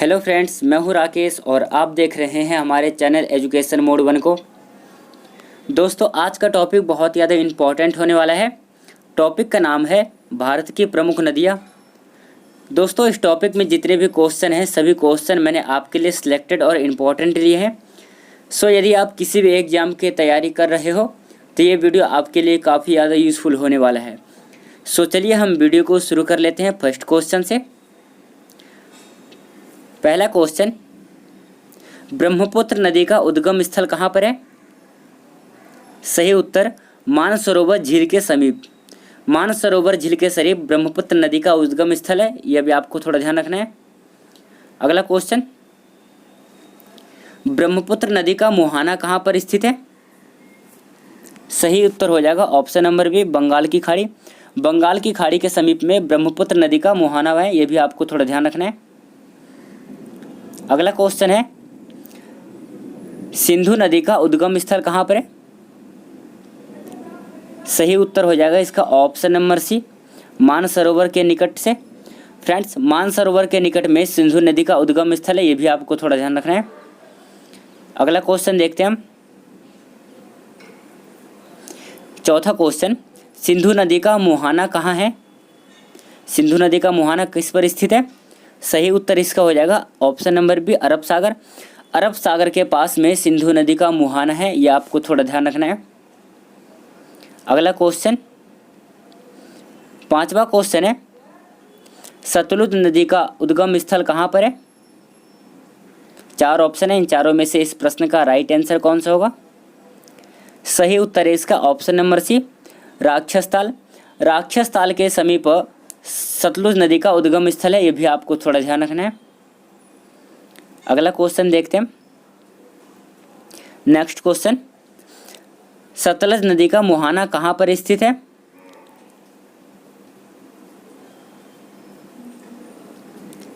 Hello friends, मैं हूं राकेश और आप देख रहे हैं हमारे चैनल एजुकेशन मोड 1 को। दोस्तों, आज का टॉपिक बहुत ज़्यादा इम्पॉर्टेंट होने वाला है। टॉपिक का नाम है भारत की प्रमुख नदियां। दोस्तों, इस टॉपिक में जितने भी क्वेश्चन हैं सभी क्वेश्चन मैंने आपके लिए सिलेक्टेड और इम्पॉर्टेंट लिए हैं। सो यदि आप किसी भी एग्ज़ाम की तैयारी कर रहे हो तो ये वीडियो आपके लिए काफ़ी ज़्यादा यूज़फुल होने वाला है। सो चलिए हम वीडियो को शुरू कर लेते हैं फर्स्ट क्वेश्चन से। पहला क्वेश्चन, ब्रह्मपुत्र नदी का उद्गम स्थल कहाँ पर है? सही उत्तर मानसरोवर झील के समीप। मानसरोवर झील के समीप ब्रह्मपुत्र नदी का उद्गम स्थल है, यह भी आपको थोड़ा ध्यान रखना है। अगला क्वेश्चन, ब्रह्मपुत्र नदी का मुहाना कहाँ पर स्थित है? सही उत्तर हो जाएगा ऑप्शन नंबर बी, बंगाल की खाड़ी। बंगाल की खाड़ी के समीप में ब्रह्मपुत्र नदी का मुहाना है, यह भी आपको थोड़ा ध्यान रखना है। अगला क्वेश्चन है, सिंधु नदी का उद्गम स्थल कहाँ पर है? सही उत्तर हो जाएगा इसका ऑप्शन नंबर सी, मानसरोवर के निकट से। फ्रेंड्स, मानसरोवर के निकट में सिंधु नदी का उद्गम स्थल है, ये भी आपको थोड़ा ध्यान रखना है। अगला क्वेश्चन देखते हैं हम। चौथा क्वेश्चन, सिंधु नदी का मुहाना कहाँ है? सिंधु नदी का मुहाना किस पर स्थित है? सही उत्तर इसका हो जाएगा ऑप्शन नंबर बी, अरब सागर। अरब सागर के पास में सिंधु नदी का मुहाना है, यह आपको थोड़ा ध्यान रखना है। अगला क्वेश्चन, पांचवा क्वेश्चन है, सतलुज नदी का उद्गम स्थल कहाँ पर है? चार ऑप्शन है, इन चारों में से इस प्रश्न का राइट आंसर कौन सा होगा? सही उत्तर है इसका option number C, Rakshastal. Rakshastal के समीप सतलुज नदी का उद्गम स्थल है, यह भी आपको थोड़ा ध्यान रखना है। अगला क्वेश्चन देखते हैं। नेक्स्ट क्वेश्चन, सतलज नदी का मुहाना कहाँ पर स्थित है?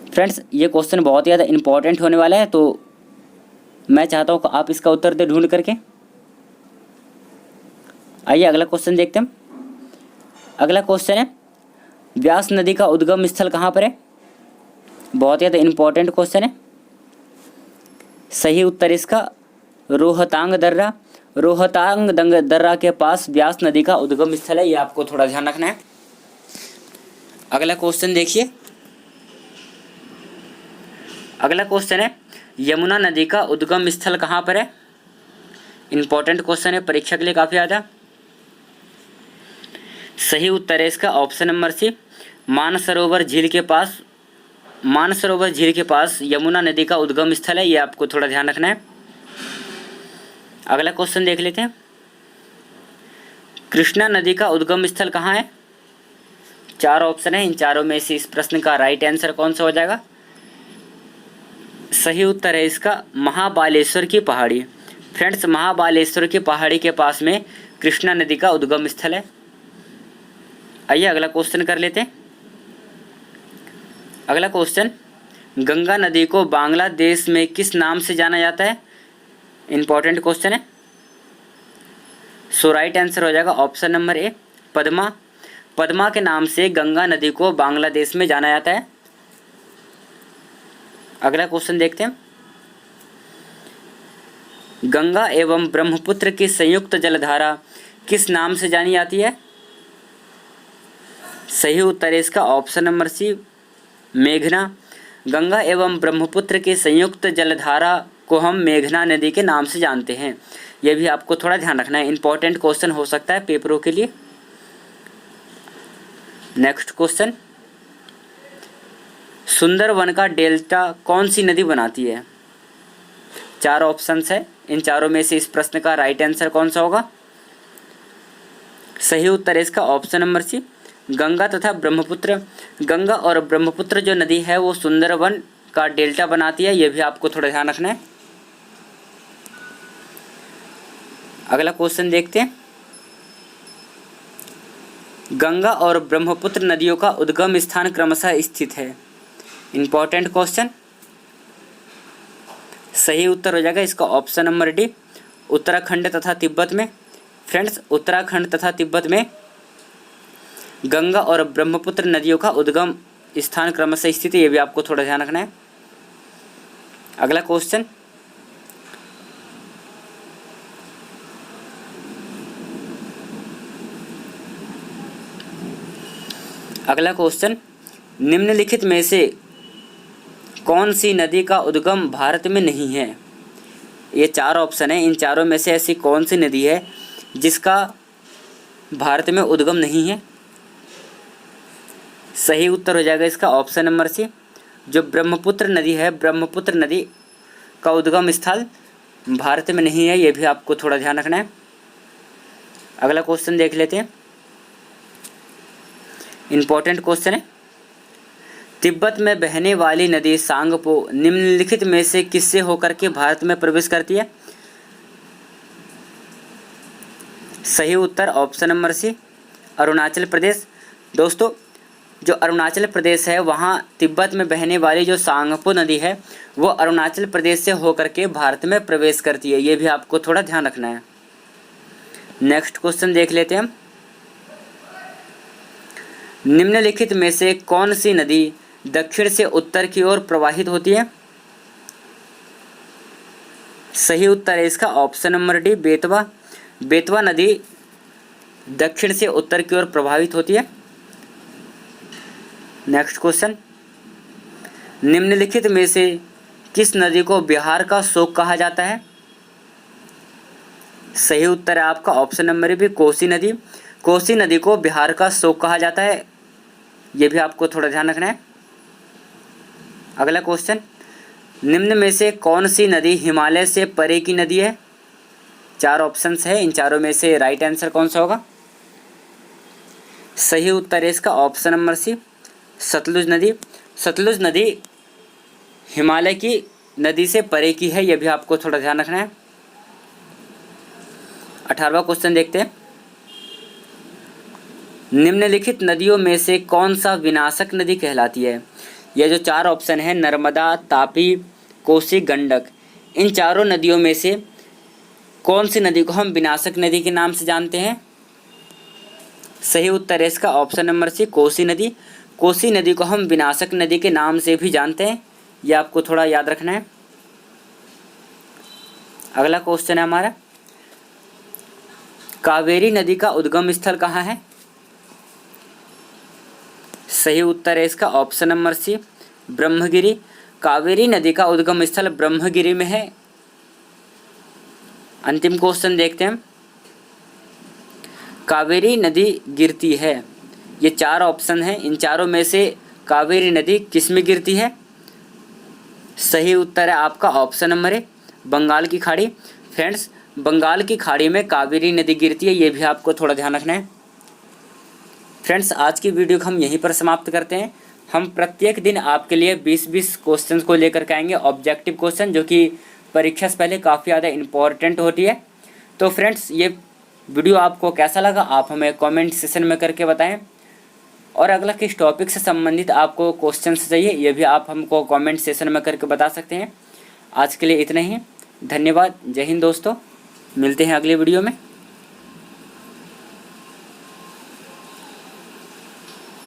फ्रेंड्स, ये क्वेश्चन बहुत ज़्यादा इंपॉर्टेंट होने वाला है, तो मैं चाहता हूँ कि आप इसका उत्तर दे ढूंढ करके। आइए अगला क्वेश्चन देखते हैं। अगला क्वेश्चन है, व्यास नदी का उद्गम स्थल कहाँ पर है? बहुत ज़्यादा इंपॉर्टेंट क्वेश्चन है। सही उत्तर इसका रोहतांग दर्रा। रोहतांग दर्रा के पास व्यास नदी का उद्गम स्थल है, ये आपको थोड़ा ध्यान रखना है। अगला क्वेश्चन देखिए। अगला क्वेश्चन है, यमुना नदी का उद्गम स्थल कहाँ पर है? इंपॉर्टेंट क्वेश्चन है, परीक्षा के लिए काफ़ी ज़्यादा। सही उत्तर है इसका ऑप्शन नंबर सी, मानसरोवर झील के पास। मानसरोवर झील के पास यमुना नदी का उद्गम स्थल है, ये आपको थोड़ा ध्यान रखना है। अगला क्वेश्चन देख लेते हैं। कृष्णा नदी का उद्गम स्थल कहाँ है? चार ऑप्शन है, इन चारों में से इस प्रश्न का राइट आंसर कौन सा हो जाएगा? सही उत्तर है इसका महाबालेश्वर की पहाड़ी। फ्रेंड्स, महाबालेश्वर की पहाड़ी के पास में कृष्णा नदी का उद्गम स्थल है। आइए अगला क्वेश्चन कर लेते हैं। अगला क्वेश्चन, गंगा नदी को बांग्लादेश में किस नाम से जाना जाता है? इंपॉर्टेंट क्वेश्चन है। सो राइट आंसर हो जाएगा option number A, Padma. Padma के नाम से गंगा नदी को बांग्लादेश में जाना जाता है। अगला क्वेश्चन देखते हैं। गंगा एवं ब्रह्मपुत्र की संयुक्त जलधारा किस नाम से जानी जाती है? सही उत्तर है इसका ऑप्शन नंबर सी, मेघना। गंगा एवं ब्रह्मपुत्र की संयुक्त जलधारा को हम मेघना नदी के नाम से जानते हैं, यह भी आपको थोड़ा ध्यान रखना है। इंपॉर्टेंट क्वेश्चन हो सकता है पेपरों के लिए। नेक्स्ट क्वेश्चन, सुंदरवन का डेल्टा कौन सी नदी बनाती है? चार ऑप्शंस है, इन चारों में से इस प्रश्न का राइट आंसर कौन सा होगा? सही उत्तर है इसका ऑप्शन नंबर सी, गंगा तथा ब्रह्मपुत्र। गंगा और ब्रह्मपुत्र जो नदी है वो सुंदरवन का डेल्टा बनाती है, यह भी आपको थोड़ा ध्यान रखना है। अगला क्वेश्चन देखते हैं। गंगा और ब्रह्मपुत्र नदियों का उद्गम स्थान क्रमशः स्थित है। Important question. सही उत्तर हो जाएगा इसका ऑप्शन नंबर डी, उत्तराखंड तथा तिब्बत में। फ्रेंड्स, उत्तराखंड तथा तिब्बत में गंगा और ब्रह्मपुत्र नदियों का उद्गम स्थान क्रमशः स्थित है, ये भी आपको थोड़ा ध्यान रखना है। अगला क्वेश्चन, निम्नलिखित में से कौन सी नदी का उद्गम भारत में नहीं है? ये 4 ऑप्शन है, इन चारों में से ऐसी कौन सी नदी है जिसका भारत में उद्गम नहीं है? सही उत्तर हो जाएगा इसका ऑप्शन नंबर सी, जो ब्रह्मपुत्र नदी है, ब्रह्मपुत्र नदी का उद्गम स्थल भारत में नहीं है। ये भी आपको थोड़ा ध्यान रखना है। अगला क्वेश्चन देख लेते हैं, इंपॉर्टेंट क्वेश्चन है। तिब्बत में बहने वाली नदी सांगपो निम्नलिखित में से किससे होकर के भारत में प्रवेश करती है? सही उत्तर ऑप्शन नंबर सी, अरुणाचल प्रदेश। दोस्तों, जो अरुणाचल प्रदेश है वहाँ तिब्बत में बहने वाली जो सांगपो नदी है वो अरुणाचल प्रदेश से होकर के भारत में प्रवेश करती है। ये भी आपको थोड़ा ध्यान रखना है। नेक्स्ट क्वेश्चन देख लेते हैं हम, निम्नलिखित में से कौन सी नदी दक्षिण से उत्तर की ओर प्रवाहित होती है? सही उत्तर है इसका option number D, Betwa. Betwa नदी दक्षिण से उत्तर की ओर प्रवाहित होती है। नेक्स्ट क्वेश्चन, निम्नलिखित में से किस नदी को बिहार का शोक कहा जाता है? सही उत्तर है आपका ऑप्शन नंबर बी, कोसी नदी। कोसी नदी को बिहार का शोक कहा जाता है। ये भी आपको थोड़ा ध्यान रखना है। अगला क्वेश्चन, निम्न में से कौन सी नदी हिमालय से परे की नदी है? 4 ऑप्शंस है, इन चारों में से राइट आंसर कौन सा होगा? सही उत्तर है इसका ऑप्शन नंबर सी, सतलुज नदी। सतलुज नदी हिमालय की नदी से परे की है। यह भी आपको थोड़ा ध्यान रखना है। 18वां क्वेश्चन देखते हैं, निम्नलिखित नदियों में से कौन सा विनाशक नदी कहलाती है? यह जो 4 ऑप्शन है, नर्मदा, तापी, कोसी, गंडक, इन चारों नदियों में से कौन सी नदी को हम विनाशक नदी के नाम से जानते हैं? सही उत्तर है इसका ऑप्शन नंबर सी, कोसी नदी। कोसी नदी को हम विनाशक नदी के नाम से भी जानते हैं। यह आपको थोड़ा याद रखना है। अगला क्वेश्चन है हमारा, कावेरी नदी का उद्गम स्थल कहाँ है? सही उत्तर है इसका option number C, Brahmagiri. Kaveri नदी का उद्गम स्थल ब्रह्मगिरी में है। अंतिम क्वेश्चन देखते हैं, कावेरी नदी गिरती है। ये 4 ऑप्शन हैं, इन चारों में से कावेरी नदी किस में गिरती है? सही उत्तर है आपका ऑप्शन नंबर ए, बंगाल की खाड़ी। फ्रेंड्स, बंगाल की खाड़ी में कावेरी नदी गिरती है। ये भी आपको थोड़ा ध्यान रखना है। फ्रेंड्स, आज की वीडियो को हम यहीं पर समाप्त करते हैं। हम प्रत्येक दिन आपके लिए 20-20 क्वेश्चन को लेकर के आएंगे, ऑब्जेक्टिव क्वेश्चन, जो कि परीक्षा से पहले काफ़ी ज़्यादा इंपॉर्टेंट होती है। तो फ्रेंड्स, ये वीडियो आपको कैसा लगा आप हमें कमेंट सेशन में करके बताएं, और अगला किस टॉपिक से संबंधित आपको क्वेश्चन चाहिए ये भी आप हमको कमेंट सेशन में करके बता सकते हैं। आज के लिए इतना ही, धन्यवाद। जय हिंद दोस्तों, मिलते हैं अगले वीडियो में।